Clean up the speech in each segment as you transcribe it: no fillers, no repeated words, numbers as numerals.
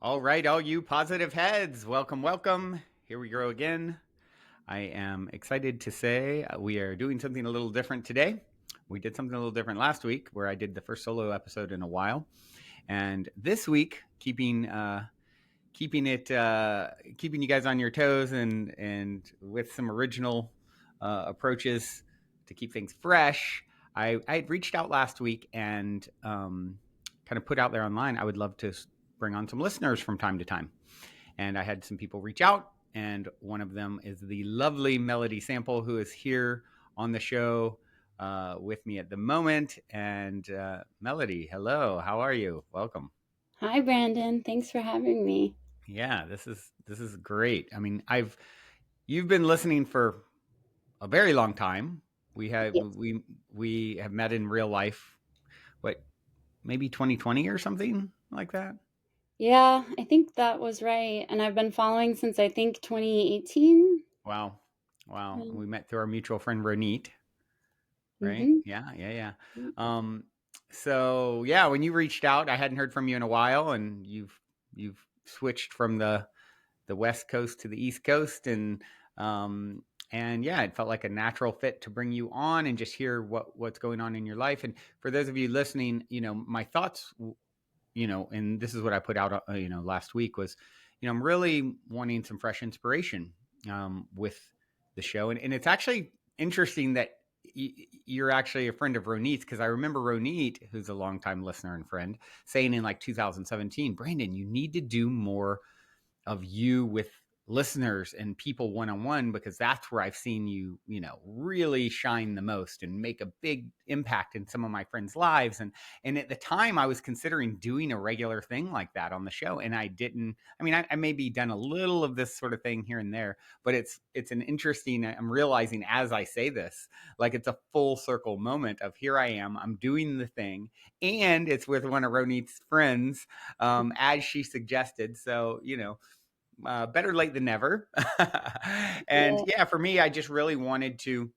All right, all you positive heads, welcome, welcome. Here we go again. I am excited to say we are doing something a little different today. We did something a little different last week where I did the first solo episode in a while. And this week, keeping you guys on your toes and with some original approaches to keep things fresh. I had reached out last week and kind of put out there online. I would love to bring on some listeners from time to time, and I had some people reach out, and one of them is the lovely Melody Sample, who is here on the show with me at the moment. And Melody, hello, how are you? Welcome. Hi, Brandon. Thanks for having me. Yeah, this is great. I mean, I've you've been listening for a very long time. We have Yes. we have met in real life. What, maybe 2020 or something like that? Yeah, I think that was right. And I've been following since I think 2018. Wow, wow. Mm-hmm. We met through our mutual friend Ronit, right? Mm-hmm. Yeah, yeah, yeah. Um, so yeah, when you reached out, I hadn't heard from you in a while, and you've switched from the West Coast to the East Coast, um, and yeah, it felt like a natural fit to bring you on and just hear what's going on in your life. And for those of you listening, my thoughts, and this is what I put out, last week was, I'm really wanting some fresh inspiration with the show, and it's actually interesting that you're actually a friend of Ronit's, because I remember Ronit, who's a longtime listener and friend, saying in like 2017, Brandon, you need to do more of you with listeners and people one on one, because that's where I've seen you, really shine the most and make a big impact in some of my friends' lives. And at the time, I was considering doing a regular thing like that on the show, and I didn't. I mean, I maybe done a little of this sort of thing here and there, but it's an interesting. I'm realizing as I say this, like it's a full circle moment of here I am. I'm doing the thing, and it's with one of Ronit's friends, as she suggested. So better late than never. And Yeah. yeah, for me, I just really wanted to,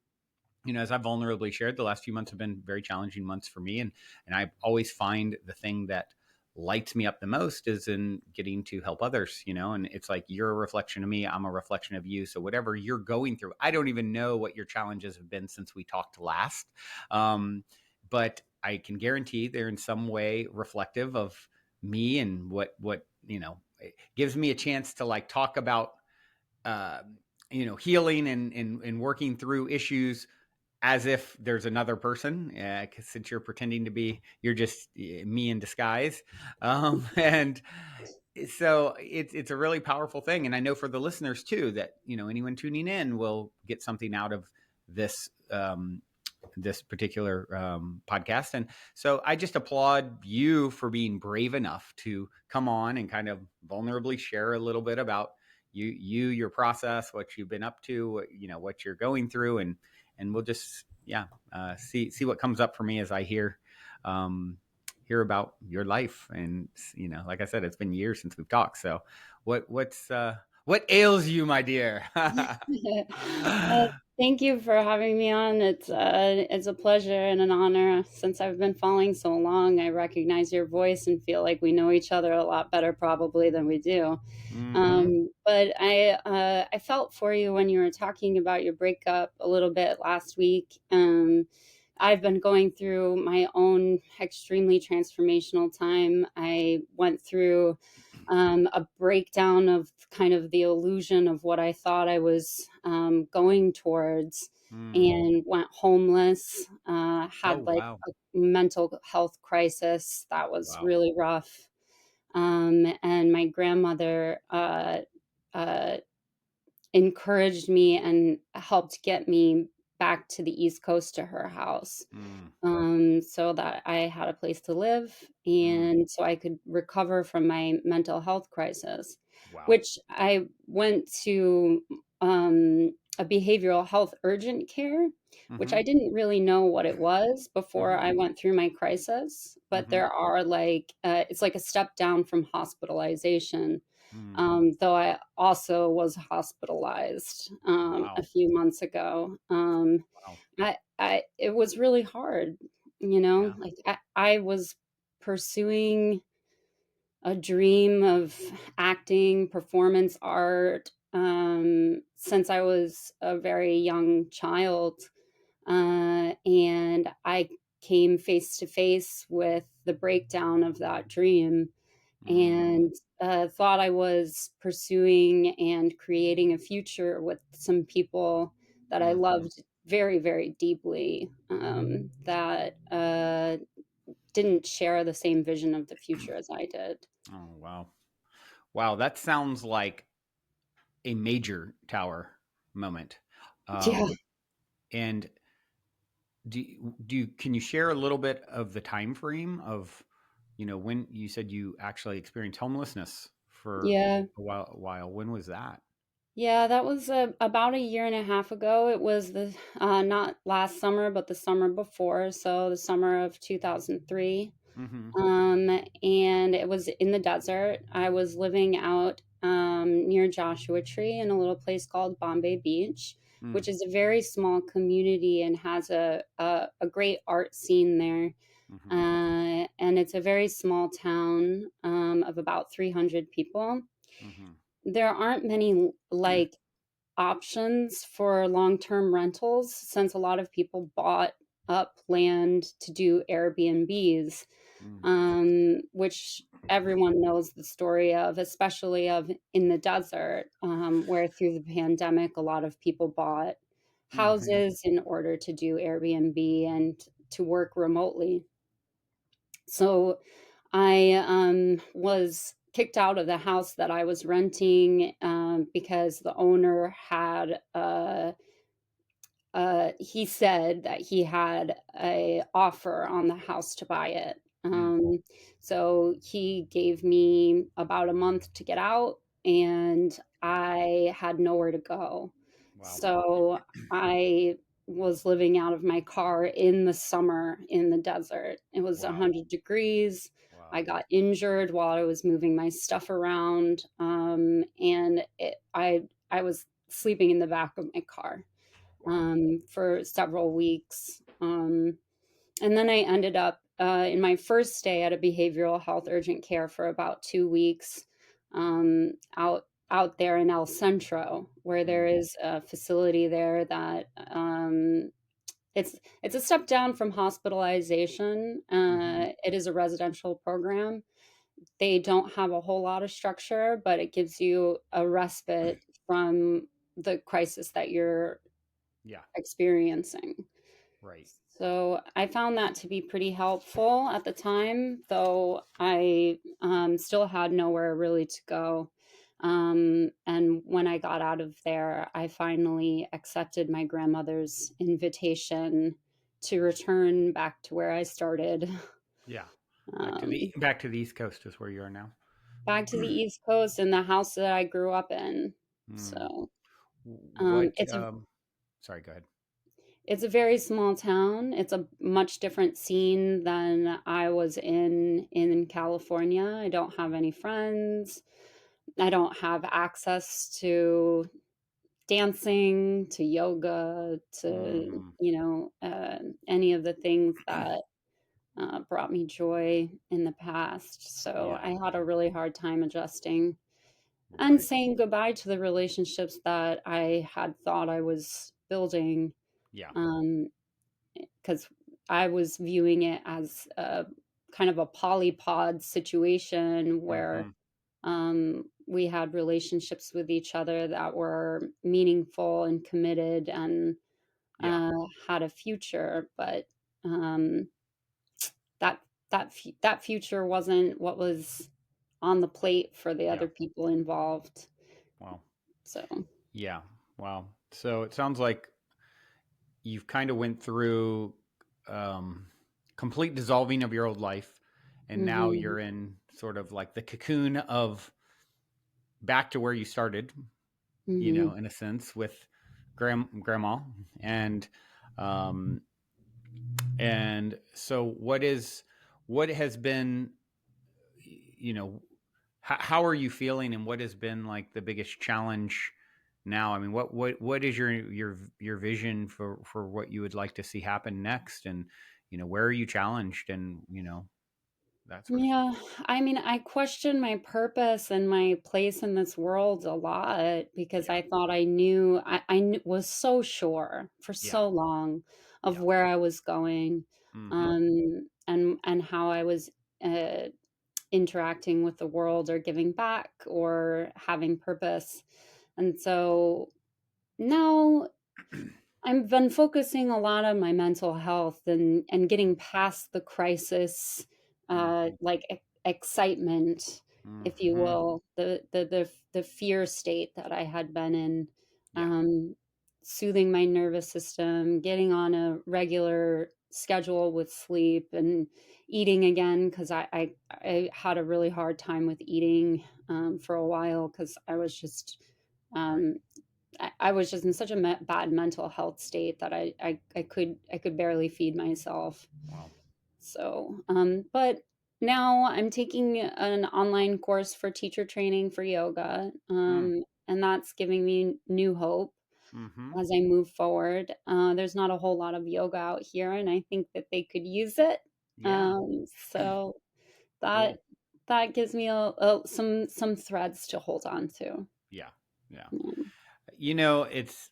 as I vulnerably shared, the last few months have been very challenging months for me, and I always find the thing that lights me up the most is in getting to help others, and it's like you're a reflection of me, I'm a reflection of you. So whatever you're going through, I don't even know what your challenges have been since we talked last, but I can guarantee they're in some way reflective of me, and what it gives me a chance to like talk about uh, healing and working through issues as if there's another person, 'cause since you're pretending to be, you're just me in disguise, and so it's a really powerful thing. And I know for the listeners too that anyone tuning in will get something out of this this particular podcast. And so I just applaud you for being brave enough to come on and kind of vulnerably share a little bit about your process, what you've been up to, what you're going through, and we'll just see what comes up for me as I um, hear about your life. And like I said, it's been years since we've talked. So what ails you, my dear? Thank you for having me on. It's a pleasure and an honor. Since I've been following so long, I recognize your voice and feel like we know each other a lot better probably than we do. Mm-hmm. But I felt for you when you were talking about your breakup a little bit last week. I've been going through my own extremely transformational time. I went through a breakdown of kind of the illusion of what I thought I was going towards, Mm. and went homeless, Oh, had like wow. a mental health crisis that was Wow. really rough. And my grandmother uh, encouraged me and helped get me back to the East Coast to her house, Mm. so that I had a place to live Mm. and so I could recover from my mental health crisis, Wow. which I went to a behavioral health urgent care, which Mhm. I didn't really know what it was before Mhm. I went through my crisis. But Mhm. there are like, it's like a step down from hospitalization. Mm. Though I also was hospitalized a Wow. few months ago. Wow. It was really hard, Yeah. like I was pursuing a dream of acting, performance art, since I was a very young child. And I came face to face with the breakdown of that dream, Mm, and thought I was pursuing and creating a future with some people that I hmm. loved very, very deeply, that didn't share the same vision of the future as I did. Oh, wow. Wow, that sounds like a major tower moment. Yeah. Um, and can you share a little bit of the time frame of, when you said you actually experienced homelessness for Yeah. a while? When was that? Yeah, that was about a year and a half ago. It was the not last summer, but the summer before, so the summer of 2003. Mm-hmm. And it was in the desert. I was living out near Joshua Tree in a little place called Bombay Beach, Mm, which is a very small community and has a great art scene there. mm-hmm. And it's a very small town of about 300 people. Mm-hmm. There aren't many like options for long-term rentals since a lot of people bought up land to do Airbnbs, Mm, which everyone knows the story of, especially of in the desert, where through the pandemic, a lot of people bought mm-hmm. houses in order to do Airbnb and to work remotely. So I was kicked out of the house that I was renting because the owner had he said that he had a offer on the house to buy it. Mm, So he gave me about a month to get out, and I had nowhere to go. wow. So I was living out of my car in the summer in the desert. It was Wow. 100 degrees. I Wow. got injured while I was moving my stuff around, and I was sleeping in the back of my car Wow. for several weeks. And then I ended up in my first stay at a behavioral health urgent care for about 2 weeks, out there in El Centro, where there Mm, is a facility there that it's a step down from hospitalization. mm-hmm. It is a residential program. They don't have a whole lot of structure, but it gives you a respite from the crisis that you're Yeah. experiencing. Right. So I found that to be pretty helpful at the time, though I still had nowhere really to go. And when I got out of there, I finally accepted my grandmother's invitation to return back to where I started, Yeah. Back to the um, back to the East Coast is where you are now. back to the East Coast in the house that I grew up in. Mm. So What? it's a Sorry. Go ahead. It's a very small town. It's a much different scene than I was in California. I don't have any friends. I don't have access to dancing, to yoga, to, Mm-hmm. any of the things that brought me joy in the past. So Yeah. I had a really hard time adjusting and Right. saying goodbye to the relationships that I had thought I was building. Yeah. Um, because I was viewing it as a kind of a polypod situation where Mm-hmm. we had relationships with each other that were meaningful and committed and Yeah. had a future, but um, that that future wasn't what was on the plate for the Yeah. other people involved. Wow. So, Yeah. Wow. So it sounds like you've kind of went through um, complete dissolving of your old life, and now hmm you're in sort of like the cocoon of back to where you started. hmm In a sense, with grandma, and um, so what has been, you know how are you feeling, and what has been like the biggest challenge now? I mean, what is your vision for what you would like to see happen next, and where are you challenged, and that sort of stuff. Yeah, I mean, I questioned my purpose and my place in this world a lot because Yeah. I thought I knew was so sure for Yeah. so long of Yeah. where I was going, Hmm. and how I was uh, interacting with the world or giving back or having purpose. And so now I've been focusing a lot on my mental health and getting past the crisis, Hmm. like excitement, if you Hmm. will, the fear state that I had been in, Yeah. um, soothing my nervous system, getting on a regular schedule with sleep and eating again because I had a really hard time with eating for a while because I was just Right. um, I was just in such a bad mental health state that I could barely feed myself. Wow. So, but now I'm taking an online course for teacher training for yoga, Mm. and that's giving me new hope Hmm. as I move forward. There's not a whole lot of yoga out here, and I think that they could use it. Yeah. So that Cool. that gives me some threads to hold on to. Yeah. Yeah. Yeah. It's,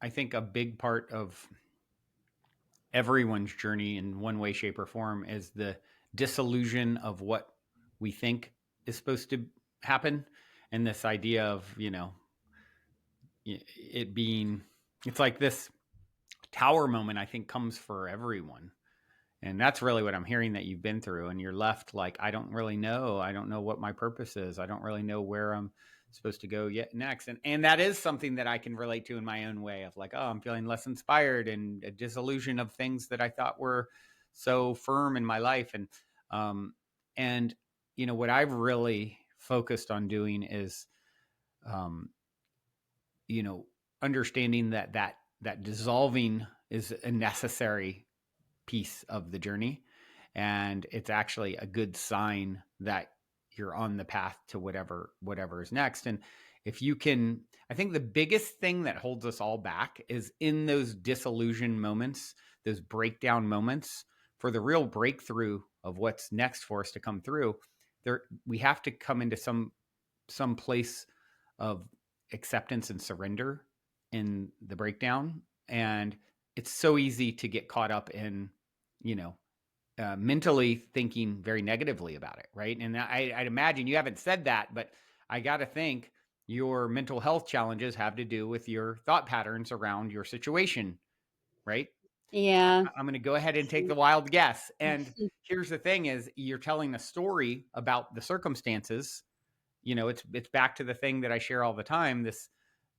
I think, a big part of everyone's journey in one way, shape, or form is the disillusion of what we think is supposed to happen. And this idea of, it being, it's like this tower moment, I think, comes for everyone. And that's really what I'm hearing that you've been through. And you're left like, I don't really know. I don't know what my purpose is. I don't really know where I'm supposed to go yet next. And that is something that I can relate to in my own way of like, oh, I'm feeling less inspired and a disillusion of things that I thought were so firm in my life. Um, and, what I've really focused on doing is, um, you know, understanding that dissolving is a necessary piece of the journey, and it's actually a good sign that you're on the path to whatever is next. And if you can, I think the biggest thing that holds us all back is in those disillusion moments, those breakdown moments. For the real breakthrough of what's next for us to come through, there we have to come into some place of acceptance and surrender in the breakdown. And it's so easy to get caught up in, you know, mentally thinking very negatively about it, right? And I'd imagine you haven't said that, but I got to think your mental health challenges have to do with your thought patterns around your situation, right? Yeah. I'm going to go ahead and take the wild guess. And here's the thing: is you're telling a story about the circumstances. It's back to the thing that I share all the time, this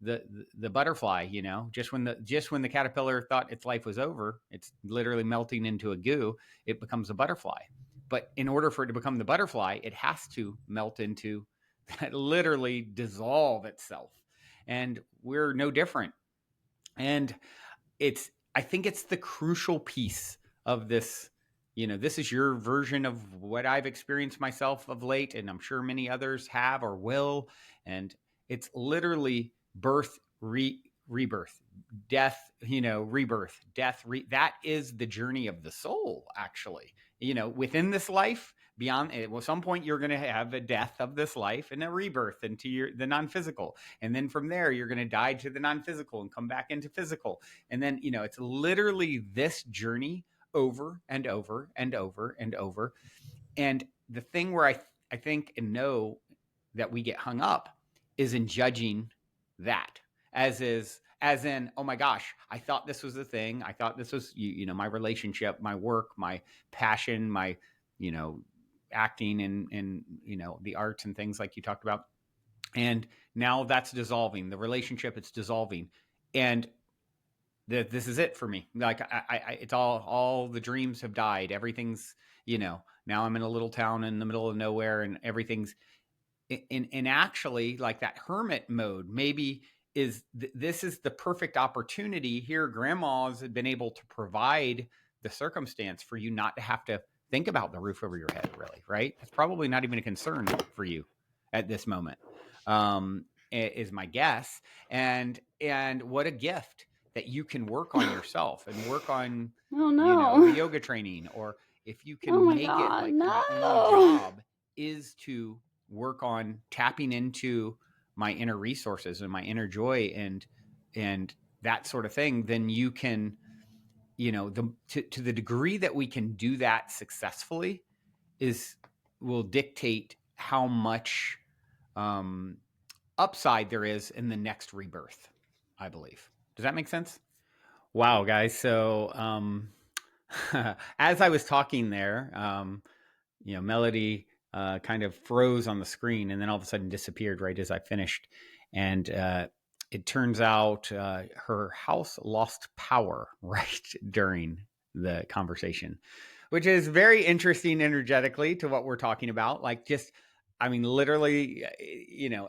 the butterfly. Just when the caterpillar thought its life was over, it's literally melting into a goo. It becomes a butterfly. But in order for it to become the butterfly, it has to melt into that, literally dissolve itself. And we're no different. And I think it's the crucial piece of this. This is your version of what I've experienced myself of late, and I'm sure many others have or will. And it's literally birth, rebirth, death, rebirth, death. That is the journey of the soul, actually. Within this life, beyond it, well, some point you're going to have a death of this life and a rebirth into the non-physical, and then from there you're going to die to the non-physical and come back into physical. And then, it's literally this journey over and over and over and over. And the thing where I think and know that we get hung up is in judging that, as in, oh my gosh, I thought this was the thing. I thought this was, my relationship, my work, my passion, my, you know, acting and, the arts and things like you talked about. And now that's dissolving. The relationship, it's dissolving. And this is it for me. Like it's all the dreams have died. Everything's, now I'm in a little town in the middle of nowhere, and everything's in actually like that hermit mode. Maybe this is the perfect opportunity here. Grandma's been able to provide the circumstance for you not to have to think about the roof over your head, really, right? It's probably not even a concern for you at this moment. Is my guess. And what a gift that you can work on yourself and work on, Oh the no. yoga training, or if you Oh can my make it God, like my only no. job is to work on tapping into my inner resources and my inner joy and that sort of thing, then you can, to the degree that we can do that successfully is will dictate how much um, upside there is in the next rebirth, I believe. Does that make sense? Wow, guys. So, as I was talking there, Melody kind of froze on the screen and then all of a sudden disappeared right as I finished. And it turns out her house lost power right during the conversation, which is very interesting energetically to what we're talking about. Like, just, I mean, literally,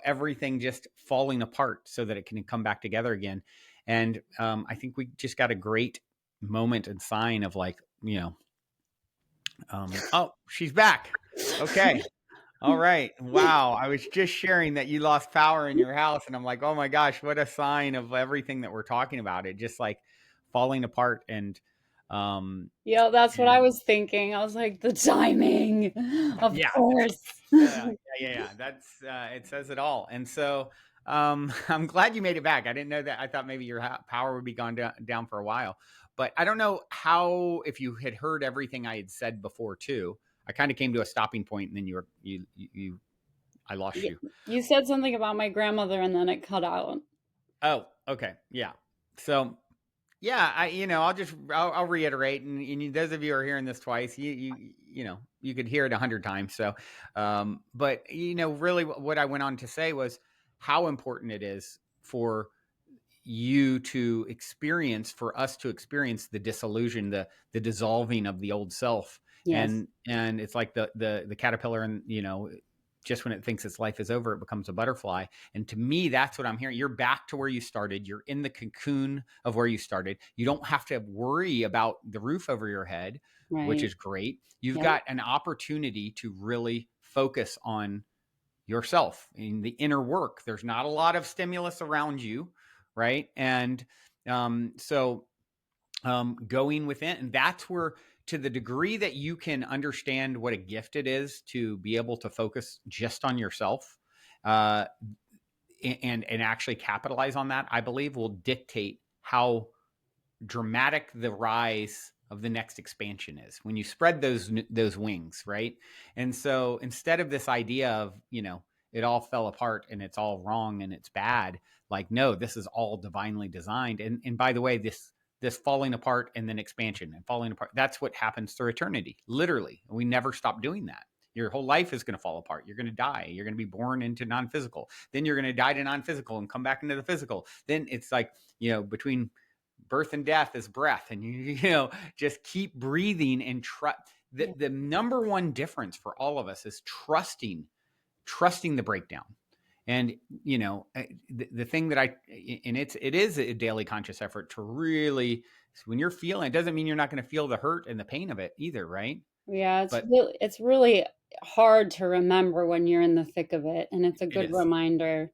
everything just falling apart so that it can come back together again. And I think we just got a great moment and sign of like, oh, she's back. Okay. All right. Wow. I was just sharing that you lost power in your house, and I'm like, oh my gosh, what a sign of everything that we're talking about. It just like falling apart um Yeah, that's what I and was thinking. I was like, the timing, of yeah, course. yeah. That's it says it all. And so I'm glad you made it back. I didn't know that. I thought maybe your power would be gone down for a while, but I don't know how if you had heard everything I had said before too. I kind of came to a stopping point, and then you I lost you. You said something about my grandmother and then it cut out. Oh, okay, yeah. So yeah, I'll reiterate, and those of you who are hearing this twice, you could hear it 100 times. So, but really, what I went on to say was how important it is for you to experience, for us to experience the disillusion, the dissolving of the old self. Yes. And it's like the caterpillar, and just when it thinks its life is over, it becomes a butterfly. And to me, that's what I'm hearing. You're back to where you started. You're in the cocoon of where you started. You don't have to worry about the roof over your head, which Right. is great. You've Yep. got an opportunity to really focus on yourself in the inner work. There's not a lot of stimulus around you, right? And so going within, and that's where, to the degree that you can understand what a gift it is to be able to focus just on yourself, uh, and actually capitalize on that, I believe will dictate how dramatic the rise of the next expansion is when you spread those wings, right? And so instead of this idea of it all fell apart and it's all wrong and it's bad, like, no, this is all divinely designed. And by the way, this falling apart and then expansion and falling apart, that's what happens through eternity, literally. We never stop doing that. Your whole life is going to fall apart. You're going to die. You're going to be born into non-physical, then you're going to die to non-physical and come back into the physical. Then it's like, between birth and death is breath, and just keep breathing and trust. Yeah. The number one difference for all of us is trusting the breakdown. And the thing that it is a daily conscious effort to really, when you're feeling, it doesn't mean you're not going to feel the hurt and the pain of it either, right? Yeah, But it's really hard to remember when you're in the thick of it, and it's a it good is. reminder.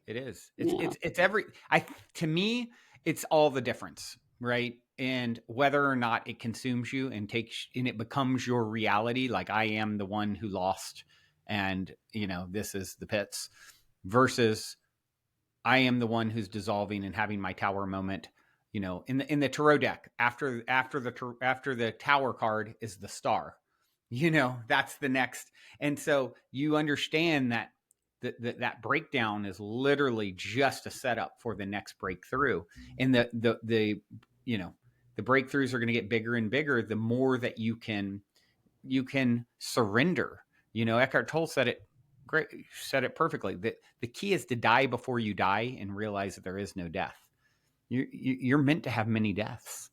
It is. It's Yeah. it's it's every I to me, it's all the difference, right? And whether or not it consumes you and it becomes your reality, like I am the one who lost, and this is the pits, versus I am the one who's dissolving and having my tower moment. In the tarot deck, after the tower card is the star. That's the next. And so you understand that that breakdown is literally just a setup for the next breakthrough. And you know the breakthroughs are going to get bigger and bigger the more that you can surrender. Eckhart Tolle said it perfectly. That the key is to die before you die and realize that there is no death. You're meant to have many deaths,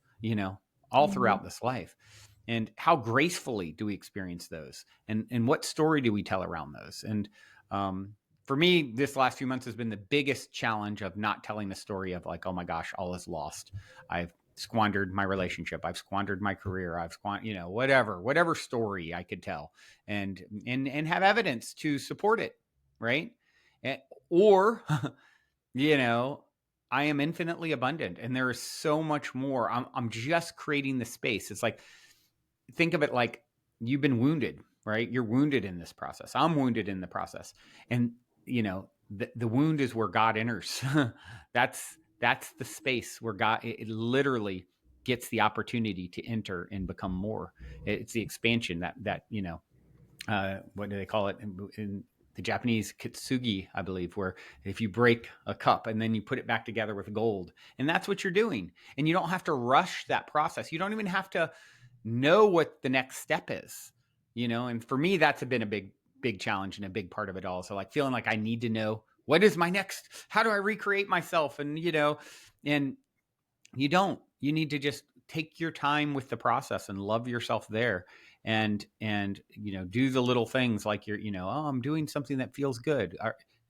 all Mhm. throughout this life. And how gracefully do we experience those? And what story do we tell around those? And for me, this last few months has been the biggest challenge of not telling the story of like, oh my gosh, all is lost. I've squandered my relationship. I've squandered my career. I've squandered, whatever story I could tell, and have evidence to support it, right? Or you know, I am infinitely abundant, and there is so much more. I'm just creating the space. It's like, think of it like you've been wounded, right? You're wounded in this process. I'm wounded in the process. And, the wound is where God enters. That's the space where God, it literally gets the opportunity to enter and become more. It's the expansion what do they call it in the Japanese kitsugi, I believe, where if you break a cup and then you put it back together with gold, and that's what you're doing. And you don't have to rush that process. You don't even have to know what the next step is, And for me, that's been a big challenge and a big part of it all. So like feeling like I need to know what is my next, how do I recreate myself? And, and you don't. You need to just take your time with the process and love yourself there, and do the little things like oh, I'm doing something that feels good.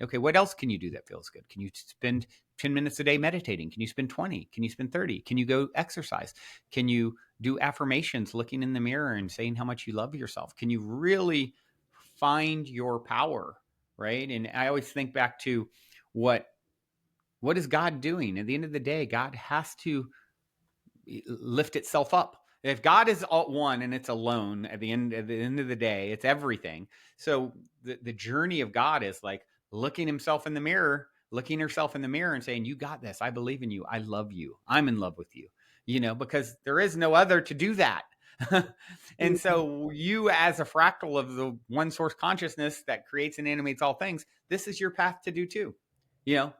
Okay, what else can you do that feels good? Can you spend 10 minutes a day meditating? Can you spend 20? Can you spend 30? Can you go exercise? Can you do affirmations, looking in the mirror and saying how much you love yourself? Can you really find your power, right? And I always think back to what is God doing? At the end of the day, God has to lift itself up. If God is all one and it's alone at the end of the day, it's everything. So the journey of God is like looking himself in the mirror, looking herself in the mirror and saying, "You got this. I believe in you. I love you. I'm in love with you." Because there is no other to do that. And Mm, so you, as a fractal of the one source consciousness that creates and animates all things, this is your path to do too.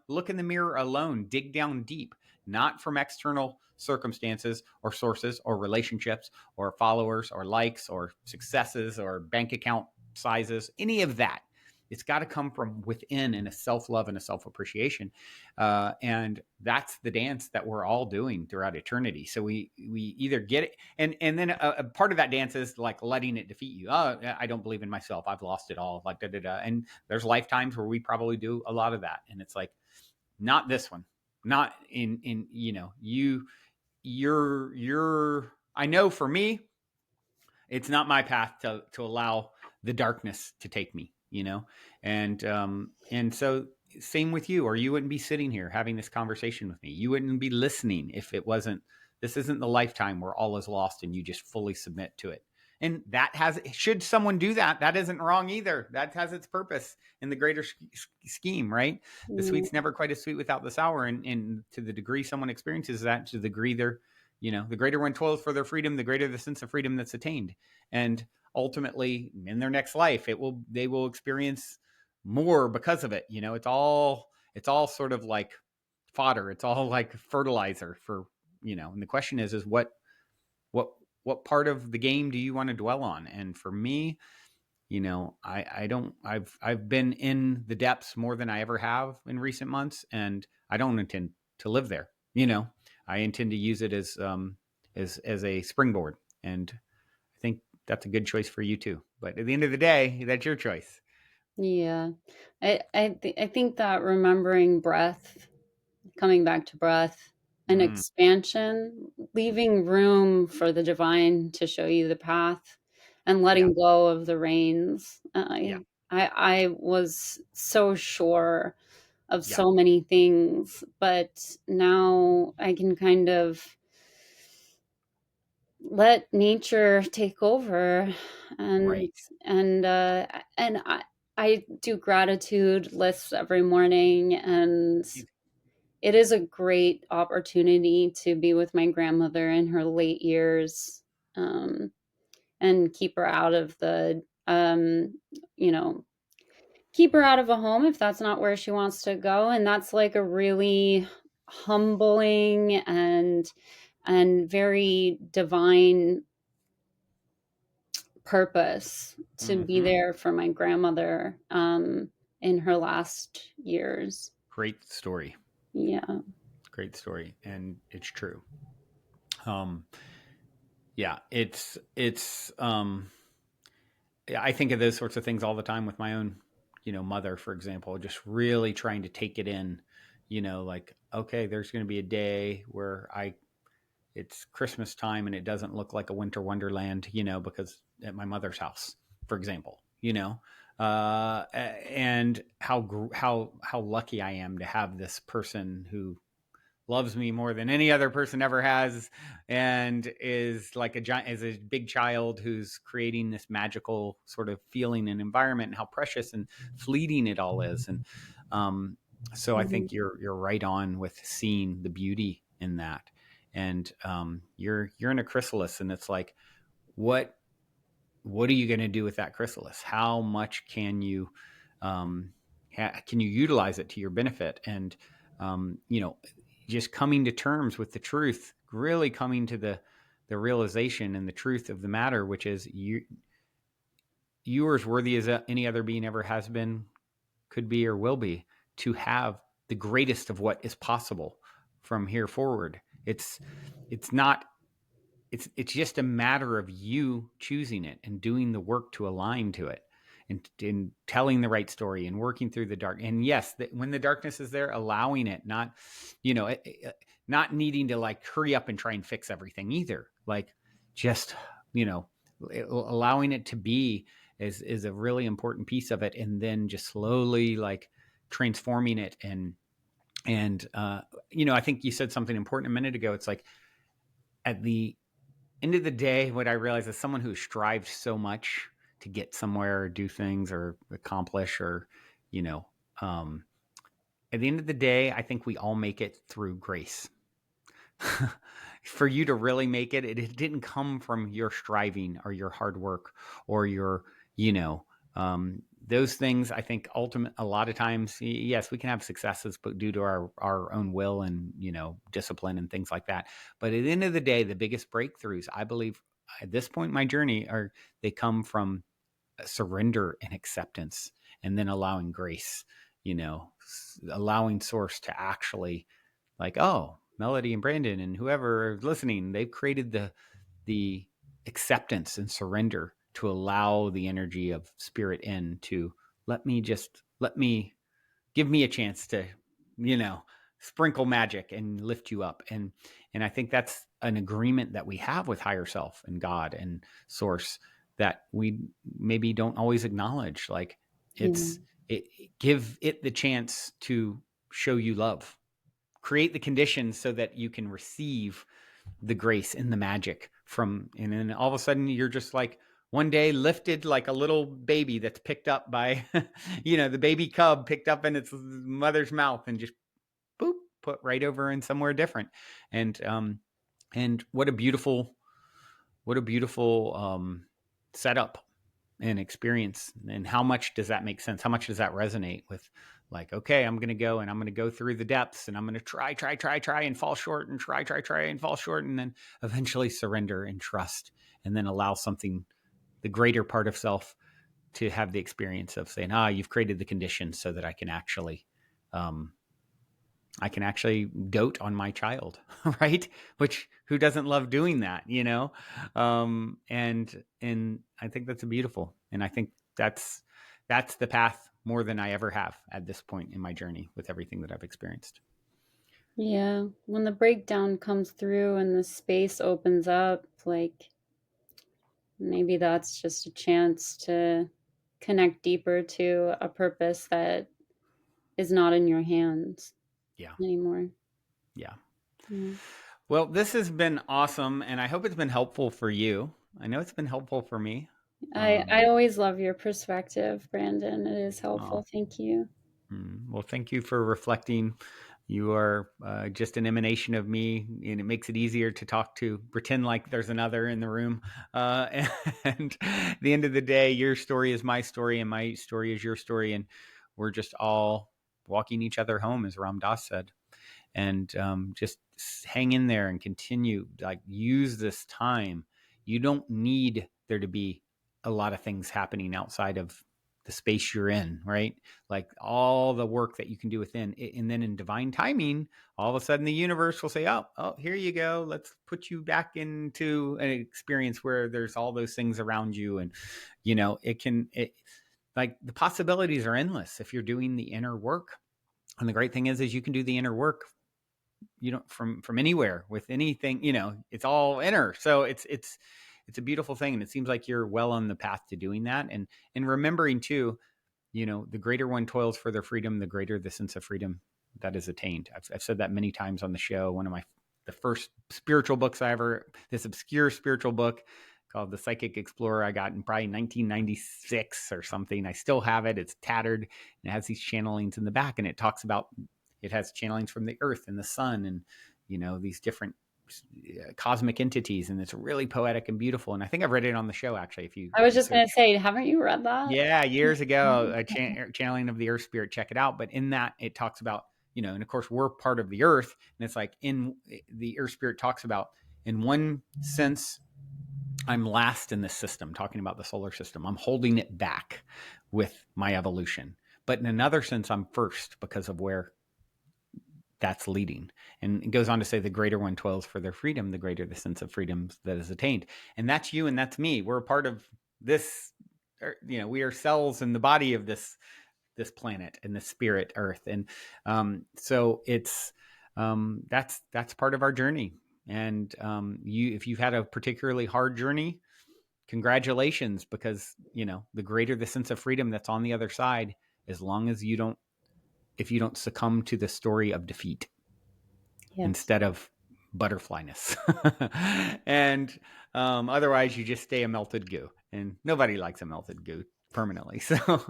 Look in the mirror alone, dig down deep, not from external circumstances or sources or relationships or followers or likes or successes or bank account sizes, any of that. It's got to come from within in a self love and a self appreciation, and that's the dance that we're all doing throughout eternity. So we either get it, and then a part of that dance is like letting it defeat you. Oh, I don't believe in myself. I've lost it all. Like da da da. And there's lifetimes where we probably do a lot of that, and it's like not this one, not in you're I know for me, it's not my path to allow the darkness to take me, and so same with you, or you wouldn't be sitting here having this conversation with me. You wouldn't be listening if it wasn't this isn't the lifetime where all is lost and you just fully submit to it. And that has should someone do that, that isn't wrong either. That has its purpose in the greater scheme, right? The mm, sweet's never quite as sweet without the sour, and to the degree someone experiences that, to the degree they're the greater one toils for their freedom, the greater the sense of freedom that's attained. And ultimately, in their next life, they will experience more because of it. It's all sort of like fodder. It's all like fertilizer for. And the question is what what part of the game do you want to dwell on? And for me, I don't. I've been in the depths more than I ever have in recent months, and I don't intend to live there. I intend to use it as a springboard, and I think that's a good choice for you too. But at the end of the day, that's your choice. yeah. I think that remembering breath, coming back to breath and Mm, expansion, leaving room for the divine to show you the path and yeah, letting go of the reins. yeah, I was so sure of yeah. so many things, but now I can kind of let nature take over, and Right. and uh and I do gratitude lists every morning, and it is a great opportunity to be with my grandmother in her late years, um and keep her out of the you know keep her out of a home if that's not where she wants to go. And that's like a really humbling and very divine purpose to be Mm-hmm. there for my grandmother in her last years. Great story. Yeah. Great story, and it's true. Um, yeah, it's. I think of those sorts of things all the time with my own, mother, for example, just really trying to take it in, like, okay, there's going to be a day where it's Christmas time and it doesn't look like a winter wonderland, because at my mother's house, for example, and how lucky I am to have this person who loves me more than any other person ever has, and is like a giant, is a big child who's creating this magical sort of feeling and environment, and how precious and fleeting it all is. And um, so I Mhm. think you're right on with seeing the beauty in that. And you're in a chrysalis, and it's like, what what are you going to do with that chrysalis? How much um, can you utilize it to your benefit? And you know, just coming to terms with the truth, really coming to the realization and the truth of the matter, which is you are as worthy as any other being ever has been, could be, or will be, to have the greatest of what is possible from here forward. It's not it's just a matter of you choosing it and doing the work to align to it, and telling the right story and working through the dark. And yes, when the darkness is there, allowing it, not, you know, not needing to like hurry up and try and fix everything either. Like, just, you know, allowing it to be is a really important piece of it. And then just slowly like transforming it. And you know, I think you said something important a minute ago. It's like, at the end of the day, what I realize is someone who strives so much to get somewhere or do things or accomplish, or, you know, um, at the end of the day, I think we all make it through grace. For you to really make it, it didn't come from your striving or your hard work or your, you know, those things. I think ultimate, a lot of times, yes, we can have successes, but due to our own will and, you know, discipline and things like that. But at the end of the day, the biggest breakthroughs, I believe, at this point in my journey, are they come from surrender and acceptance, and then allowing grace, you know, allowing source to actually, like, oh, Melody and Brandon and whoever is listening, they've created the acceptance and surrender to allow the energy of spirit in to let me give me a chance to, you know, sprinkle magic and lift you up. And I think that's an agreement that we have with higher self and God and source, that we maybe don't always acknowledge. Like, Yeah. it's it give it the chance to show you love, create the conditions so that you can receive the grace and the magic from. And then all of a sudden you're just like, one day lifted like a little baby that's picked up by you know, the baby cub picked up in its mother's mouth and just boop, put right over in somewhere different. And what a beautiful, setup and experience. And how much does that make sense? How much does that resonate with, like, okay, I'm going to go and I'm going to go through the depths, and I'm going to try and fall short, and try and fall short, and then eventually surrender and trust, and then allow something, the greater part of self, to have the experience of saying, you've created the conditions so that um, I can actually dote on my child, right? Which, who doesn't love doing that, you know? And I think that's beautiful, and I think that's the path more than I ever have at this point in my journey with everything that I've experienced. Yeah. When the breakdown comes through and the space opens up, like maybe that's just a chance to connect deeper to a purpose that is not in your hands Yeah, anymore. yeah. Yeah. Well, this has been awesome, and I hope it's been helpful for you. I know it's been helpful for me. I always love your perspective, Brandon. It is Oh, helpful. Thank you. Well, thank you for reflecting. You are just an emanation of me, and it makes it easier to talk to, pretend like there's another in the room. And at the end of the day, your story is my story, and my story is your story. And we're just all walking each other home, as Ram Dass said. And just hang in there and continue, like, use this time. You don't need there to be a lot of things happening outside of the space you're in, right? Like, all the work that you can do within, and then in divine timing, all of a sudden the universe will say, oh, here you go, let's put you back into an experience where there's all those things around you. And, you know, like, the possibilities are endless if you're doing the inner work. And the great thing is you can do the inner work, you know, from anywhere with anything, you know, it's all inner. So it's a beautiful thing. And it seems like you're well on the path to doing that. And remembering too, the greater one toils for their freedom, the greater the sense of freedom that is attained. I've said that many times on the show. One of the first spiritual books this obscure spiritual book called The Psychic Explorer, I got in probably 1996 or something. I still have it. It's tattered and it has these channelings in the back, and it has channelings from the earth and the sun and, these different cosmic entities. And it's really poetic and beautiful. And I think I've read it on the show, actually, I was if you just gonna search. say, haven't you read that? Yeah, years ago, channeling of the earth spirit. Check it out. But in that, it talks about, and of course, we're part of the earth. And it's like in the earth spirit talks about, in one sense, I'm last in this system, talking about the solar system. I'm holding it back with my evolution. But in another sense, I'm first because of where that's leading. And it goes on to say, the greater one toils for their freedom, the greater the sense of freedom that is attained. And that's you and that's me. We're a part of this, we are cells in the body of this planet and the spirit earth. And so it's that's part of our journey. And if you've had a particularly hard journey, congratulations, because the greater the sense of freedom that's on the other side, as long as if you don't succumb to the story of defeat Yes. instead of butterflyness. And otherwise you just stay a melted goo, and nobody likes a melted goo permanently. So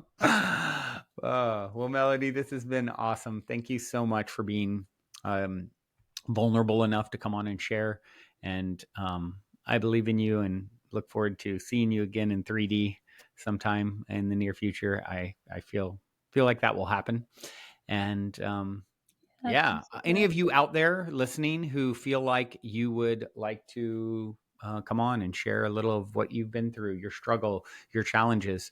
well, Melody, this has been awesome. Thank you so much for being vulnerable enough to come on and share. And I believe in you and look forward to seeing you again in 3D sometime in the near future. I feel like that will happen. And yeah, Yes, any of you out there listening who feel like you would like to come on and share a little of what you've been through, your struggle, your challenges,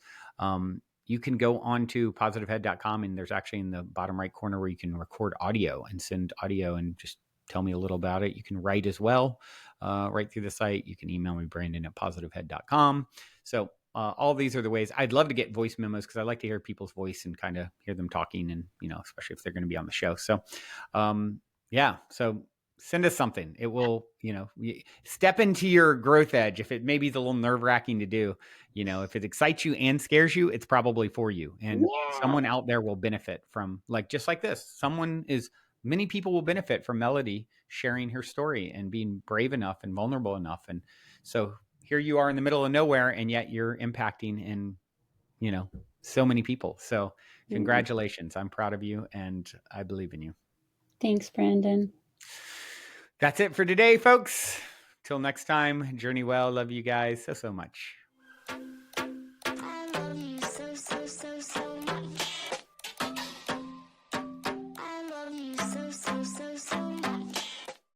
you can go on to positivehead.com, and there's actually in the bottom right corner where you can record audio and send audio and just tell me a little about it. You can write as well, right through the site. You can email me, Brandon at positivehead.com. So all these are the ways. I'd love to get voice memos because I like to hear people's voice and kind of hear them talking, and especially if they're going to be on the show. So yeah, so send us something. It will, step into your growth edge. If it maybe is a little nerve-wracking to do, if it excites you and scares you, it's probably for you. And yeah. someone out there will benefit from, just like this. Many people will benefit from Melody sharing her story and being brave enough and vulnerable enough. And so here you are in the middle of nowhere, and yet you're impacting in, so many people. So congratulations. I'm proud of you, and I believe in you. Thanks, Brandon. That's it for today, folks. Till next time, journey well. Love you guys so much.